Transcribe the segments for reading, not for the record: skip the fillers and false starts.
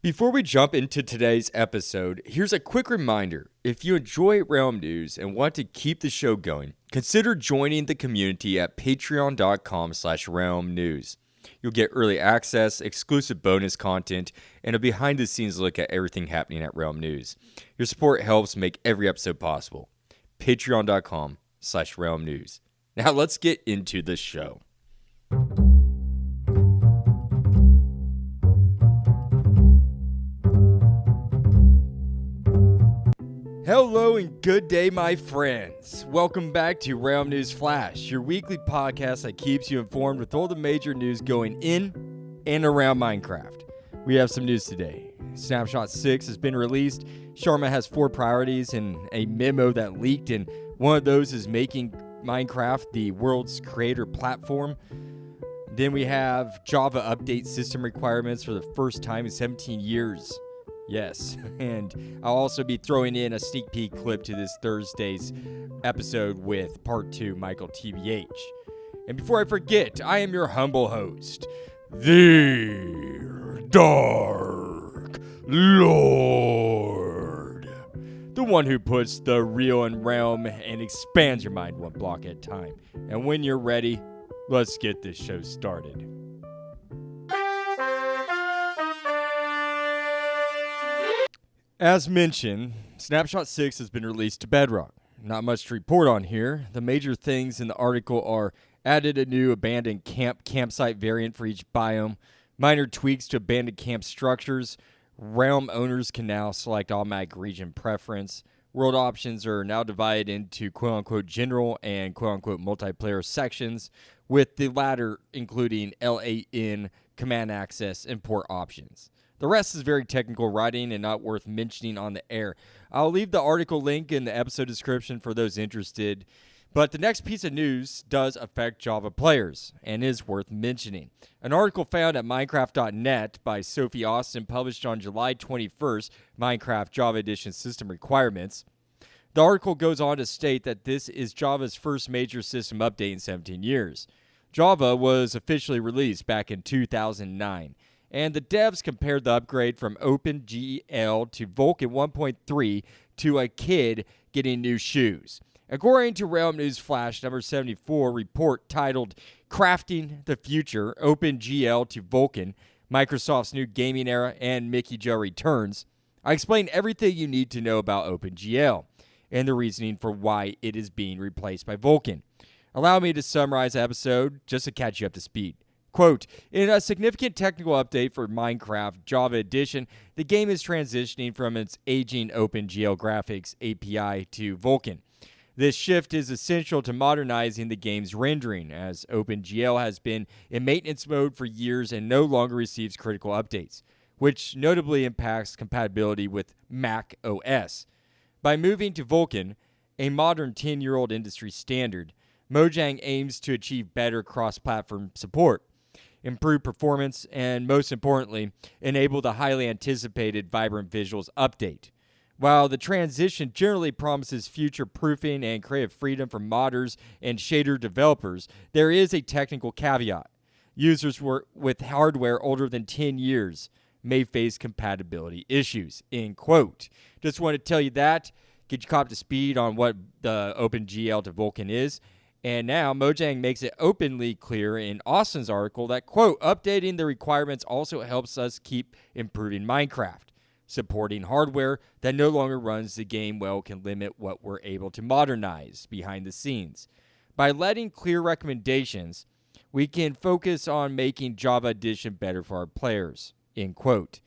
Before we jump into today's episode, here's a quick reminder. If you enjoy Realm News and want to keep the show going, consider joining the community at patreon.com/Realm News. You'll get early access, exclusive bonus content, and a behind-the-scenes look at everything happening at Realm News. Your support helps make every episode possible. Patreon.com/Realm News. Now let's get into the show. Hello and good day, my friends. Welcome back to Realm News Flash, your weekly podcast that keeps you informed with all the major news going in and around Minecraft. We have some news today. Snapshot 6 has been released. Sharma has 4 priorities and a memo that leaked, and one of those is making Minecraft the world's creator platform. Then we have Java update system requirements for the first time in 17 years. Yes, and I'll also be throwing in a sneak peek clip to this Thursday's episode with Part 2, MichaelTBH. And before I forget, I am your humble host, the Dark Lord. The one who puts the real in realm and expands your mind one block at a time. And when you're ready, let's get this show started. As mentioned, Snapshot 6 has been released to Bedrock. Not much to report on here. The major things in the article are added a new abandoned campsite variant for each biome, minor tweaks to abandoned camp structures, realm owners can now select automatic region preference, world options are now divided into quote-unquote general and quote-unquote multiplayer sections, with the latter including LAN, command access, and port options. The rest is very technical writing and not worth mentioning on the air. I'll leave the article link in the episode description for those interested. But the next piece of news does affect Java players and is worth mentioning. An article found at Minecraft.net by Sophie Austin published on July 21st, Minecraft Java Edition System Requirements. The article goes on to state that this is Java's first major system update in 17 years. Java was officially released back in 2009. And the devs compared the upgrade from OpenGL to Vulkan 1.3 to a kid getting new shoes. According to Realm News Flash number 74 report titled Crafting the Future, OpenGL to Vulkan, Microsoft's new gaming era and Mickey Joe returns, I explain everything you need to know about OpenGL and the reasoning for why it is being replaced by Vulkan. Allow me to summarize the episode just to catch you up to speed. Quote, in a significant technical update for Minecraft Java Edition, the game is transitioning from its aging OpenGL graphics API to Vulkan. This shift is essential to modernizing the game's rendering, as OpenGL has been in maintenance mode for years and no longer receives critical updates, which notably impacts compatibility with Mac OS. By moving to Vulkan, a modern 10-year-old industry standard, Mojang aims to achieve better cross-platform support, improve performance, and most importantly, enable the highly anticipated Vibrant Visuals update. While the transition generally promises future proofing and creative freedom for modders and shader developers, there is a technical caveat. Users with hardware older than 10 years may face compatibility issues, end quote. Just want to tell you that, get you caught up to speed on what the OpenGL to Vulkan is. And now Mojang makes it openly clear in Austin's article that, quote, updating the requirements also helps us keep improving Minecraft. Supporting hardware that no longer runs the game well can limit what we're able to modernize behind the scenes. By letting clear recommendations, we can focus on making Java Edition better for our players, end quote.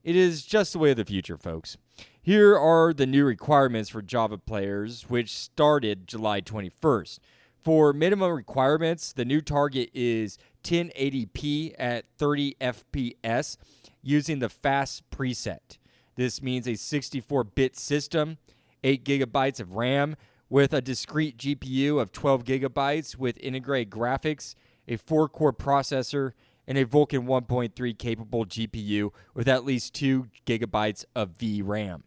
It is just the way of the future, folks. Here are the new requirements for Java players, which started July 21st. For minimum requirements, the new target is 1080p at 30 FPS using the fast preset. This means a 64-bit system, 8 gigabytes of RAM with a discrete GPU of 12 gigabytes with integrated graphics, a 4-core processor, and a Vulkan 1.3 capable GPU with at least 2 gigabytes of VRAM.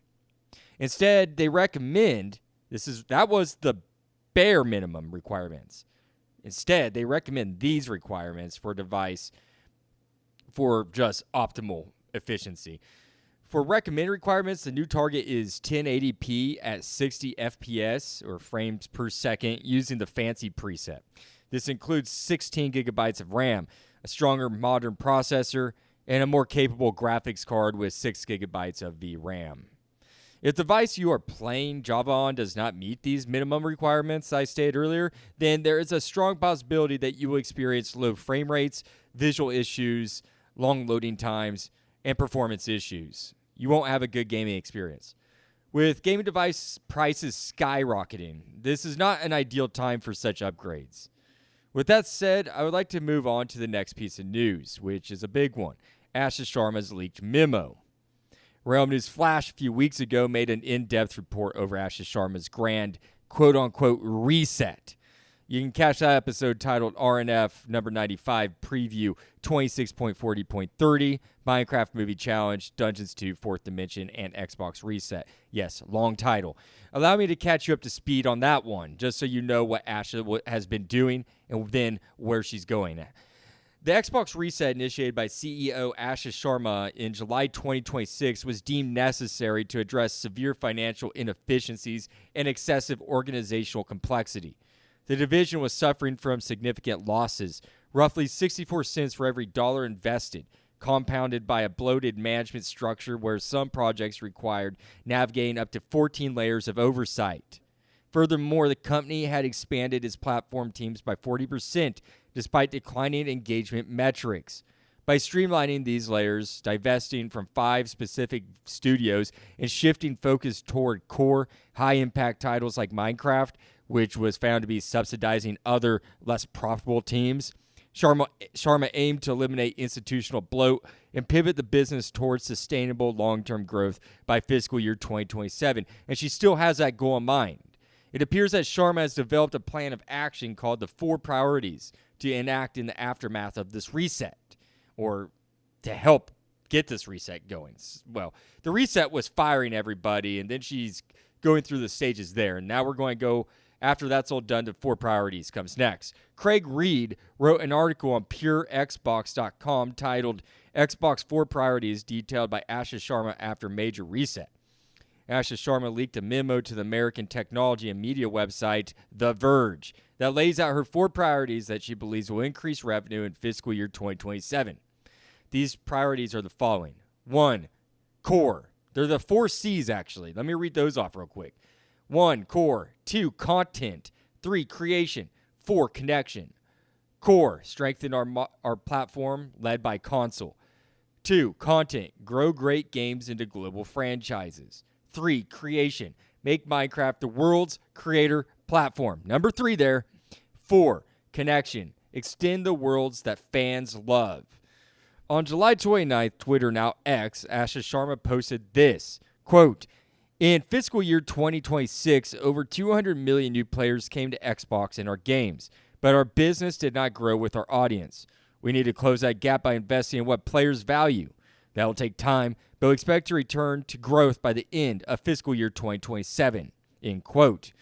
Instead, they recommend, that was the bare minimum requirements. Instead, they recommend these requirements for a device for just optimal efficiency. For recommended requirements, the new target is 1080p at 60 FPS or frames per second using the fancy preset. This includes 16 gigabytes of RAM, a stronger modern processor, and a more capable graphics card with 6 gigabytes of VRAM. If the device you are playing Java on does not meet these minimum requirements I stated earlier, then there is a strong possibility that you will experience low frame rates, visual issues, long loading times, and performance issues. You won't have a good gaming experience. With gaming device prices skyrocketing, this is not an ideal time for such upgrades. With that said, I would like to move on to the next piece of news, which is a big one. Asha Sharma's leaked memo. Realm News Flash a few weeks ago made an in-depth report over Asha Sharma's grand quote-unquote reset. You can catch that episode titled RNF number 95 Preview 26.40.30 Minecraft Movie Challenge, Dungeons 2, 4th Dimension, and Xbox Reset. Yes, long title. Allow me to catch you up to speed on that one, just so you know what Asha has been doing and then where she's going. The Xbox Reset, initiated by CEO Asha Sharma in July 2026, was deemed necessary to address severe financial inefficiencies and excessive organizational complexity. The division was suffering from significant losses, roughly 64 cents for every dollar invested, compounded by a bloated management structure where some projects required navigating up to 14 layers of oversight. Furthermore, the company had expanded its platform teams by 40% despite declining engagement metrics. By streamlining these layers, divesting from 5 specific studios, and shifting focus toward core, high-impact titles like Minecraft, which was found to be subsidizing other less profitable teams, Sharma aimed to eliminate institutional bloat and pivot the business towards sustainable long-term growth by fiscal year 2027, and she still has that goal in mind. It appears that Sharma has developed a plan of action called the 4 Priorities to enact in the aftermath of this reset, or to help get this reset going. Well, the reset was firing everybody, and then she's going through the stages there, and now we're going to go, after that's all done, to 4 Priorities comes next. Craig Reed wrote an article on PureXbox.com titled Xbox 4 Priorities, detailed by Asha Sharma after major reset. Asha Sharma leaked a memo to the American technology and media website The Verge that lays out her 4 priorities that she believes will increase revenue in fiscal year 2027. These priorities are the following. 1, core. They're the 4 C's, actually. Let me read those off real quick. 1, core. 2, content. 3, creation. 4, connection. Core, strengthen our platform led by console. 2, content. Grow great games into global franchises. 3, creation. Make Minecraft the world's creator platform. Number 3 there. 4, connection. Extend the worlds that fans love. On July 29th, Twitter, now X, Asha Sharma posted this, quote, in fiscal year 2026, over 200 million new players came to Xbox in our games, but our business did not grow with our audience. We need to close that gap by investing in what players value. That will take time, but we expect to return to growth by the end of fiscal year 2027, end quote.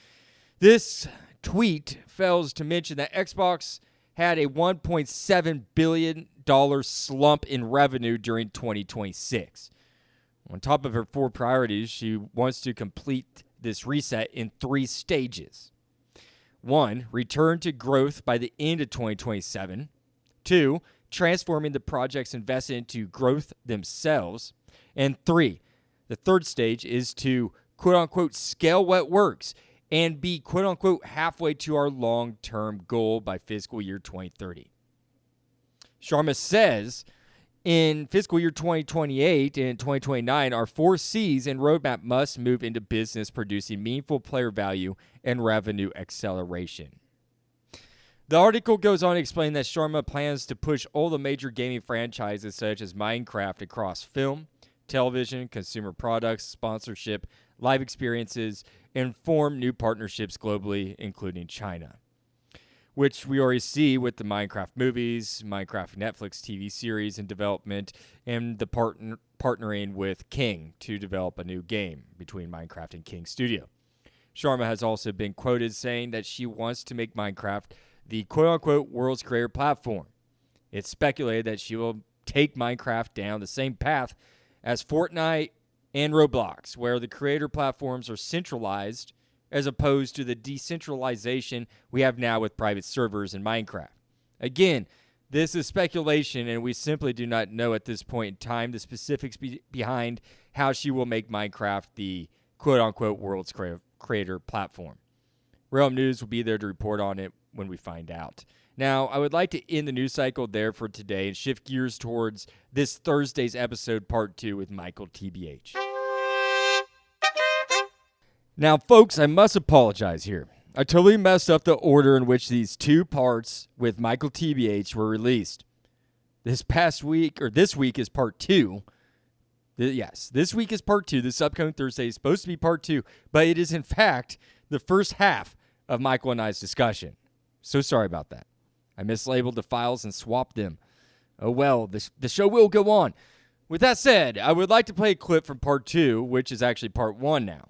This tweet fails to mention that Xbox had a $1.7 billion slump in revenue during 2026. On top of her 4 priorities, she wants to complete this reset in 3 stages. 1, return to growth by the end of 2027. 2, transforming the projects invested into growth themselves. And 3, the third stage is to quote-unquote scale what works and be quote-unquote halfway to our long-term goal by fiscal year 2030. Sharma says, in fiscal year 2028 and 2029, our 4 C's and roadmap must move into business producing meaningful player value and revenue acceleration. The article goes on to explain that Sharma plans to push all the major gaming franchises such as Minecraft across film, television, consumer products, sponsorship, live experiences, and form new partnerships globally, including China, which we already see with the Minecraft movies, Minecraft Netflix TV series in development, and the partnering with King to develop a new game between Minecraft and King Studio. Sharma has also been quoted saying that she wants to make Minecraft the quote-unquote world's creator platform. It's speculated that she will take Minecraft down the same path as Fortnite and Roblox, where the creator platforms are centralized as opposed to the decentralization we have now with private servers in Minecraft. Again, this is speculation, and we simply do not know at this point in time the specifics behind how she will make Minecraft the quote-unquote world's creator platform. Realm News will be there to report on it when we find out. Now, I would like to end the news cycle there for today and shift gears towards this Thursday's episode, part 2, with MichaelTBH. Now, folks, I must apologize here. I totally messed up the order in which these 2 parts with MichaelTBH were released. This week is part 2. Yes, this week is part 2. This upcoming Thursday is supposed to be part 2, but it is, in fact, the first half of Michael and I's discussion. So sorry about that. I mislabeled the files and swapped them. Oh well, the show will go on. With that said, I would like to play a clip from part 2, which is actually part 1 now.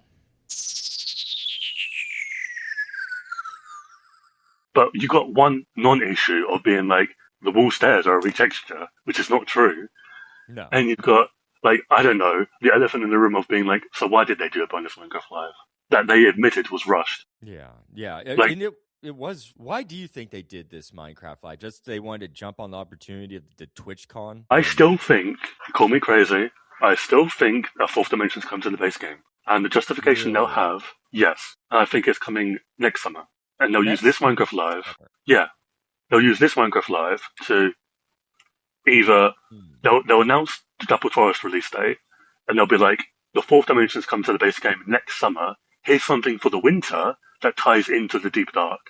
But you got one non-issue of being like, the wall stairs are a retexture, which is not true. No. And you've got, like, I don't know, the elephant in the room of being like, so why did they do a bonus Minecraft Live? That they admitted was rushed. Yeah. Like, and it was, why do you think they did this Minecraft Live? Just they wanted to jump on the opportunity of the TwitchCon? I still think, call me crazy, I still think that Fourth Dimension's come to the base game. And the justification they'll have, yes, I think it's coming next summer. And they'll use this Minecraft Live. Yeah. They'll use this Minecraft Live to either, they'll announce the Double Forest release date, and they'll be like, the Fourth Dimension's come to the base game next summer. Here's something for the winter that ties into the Deep Dark.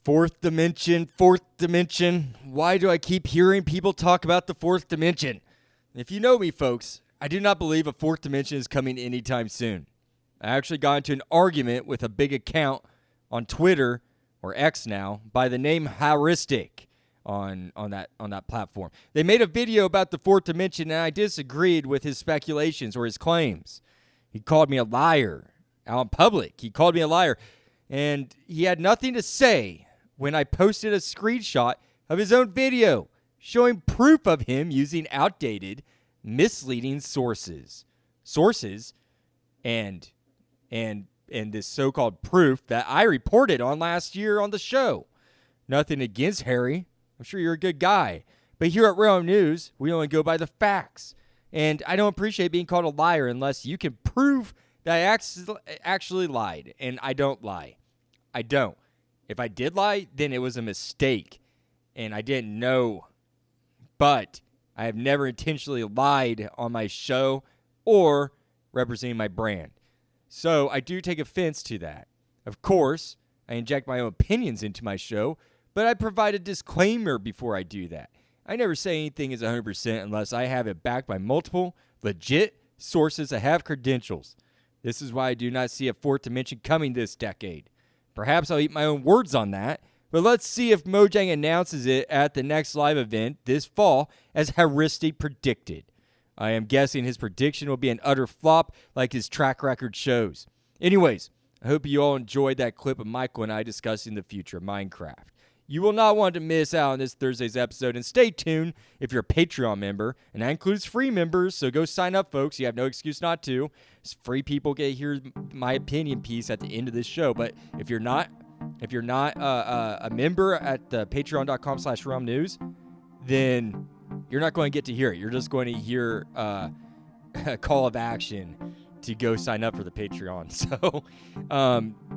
Fourth dimension. Why do I keep hearing people talk about the fourth dimension? If you know me, folks, I do not believe a fourth dimension is coming anytime soon. I actually got into an argument with a big account on Twitter, or X now, by the name Heuristic on that platform. They made a video about the fourth dimension, and I disagreed with his speculations or his claims. He called me a liar out in public. He called me a liar, and he had nothing to say when I posted a screenshot of his own video showing proof of him using outdated, misleading sources, and this so-called proof that I reported on last year on the show. Nothing against Harry. I'm sure you're a good guy. But here at Realm News, we only go by the facts. And I don't appreciate being called a liar unless you can prove that I actually lied. And I don't lie. I don't. If I did lie, then it was a mistake. And I didn't know. But I have never intentionally lied on my show or representing my brand. So I do take offense to that. Of course, I inject my own opinions into my show, but I provide a disclaimer before I do that. I never say anything is 100% unless I have it backed by multiple, legit sources that have credentials. This is why I do not see a fourth dimension coming this decade. Perhaps I'll eat my own words on that, but let's see if Mojang announces it at the next live event this fall, as Heuristic predicted. I am guessing his prediction will be an utter flop like his track record shows. Anyways, I hope you all enjoyed that clip of Michael and I discussing the future of Minecraft. You will not want to miss out on this Thursday's episode, and stay tuned if you're a Patreon member, and that includes free members, so go sign up, folks. You have no excuse not to. Free people get to hear my opinion piece at the end of this show, but if you're not a member at patreon.com/realmnews, then you're not going to get to hear it. You're just going to hear a call of action to go sign up for the Patreon. So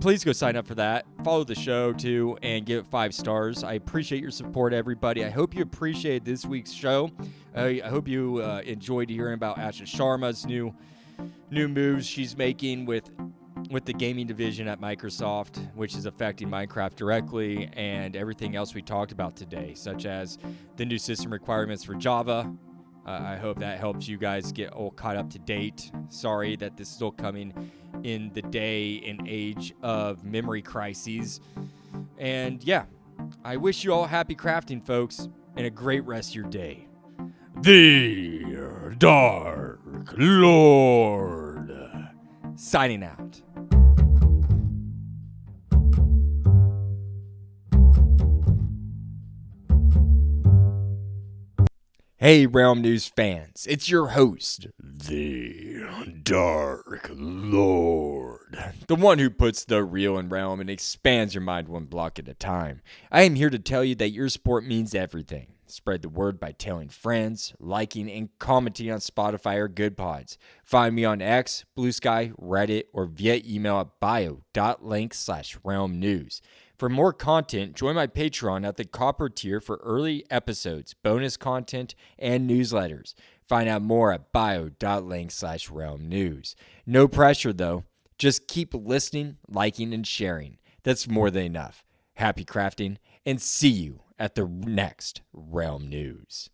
please go sign up for that. Follow the show, too, and give it 5 stars. I appreciate your support, everybody. I hope you appreciate this week's show. I hope you enjoyed hearing about Asha Sharma's new moves she's making with the gaming division at Microsoft, which is affecting Minecraft directly, and everything else we talked about today, such as the new system requirements for Java. I hope that helps you guys get all caught up to date. Sorry that this is still coming in the day and age of memory crises. And yeah, I wish you all happy crafting, folks, and a great rest of your day. The Dark Lord, signing out. Hey, Realm News fans, it's your host, the Dark Lord, the one who puts the real in Realm and expands your mind one block at a time. I am here to tell you that your support means everything. Spread the word by telling friends, liking, and commenting on Spotify or Good Pods. Find me on X, Blue Sky, Reddit, or via email at bio.link/realmnews. For more content, join my Patreon at the Copper tier for early episodes, bonus content, and newsletters. Find out more at bio.link/realmnews. No pressure, though. Just keep listening, liking, and sharing. That's more than enough. Happy crafting, and see you at the next Realm News.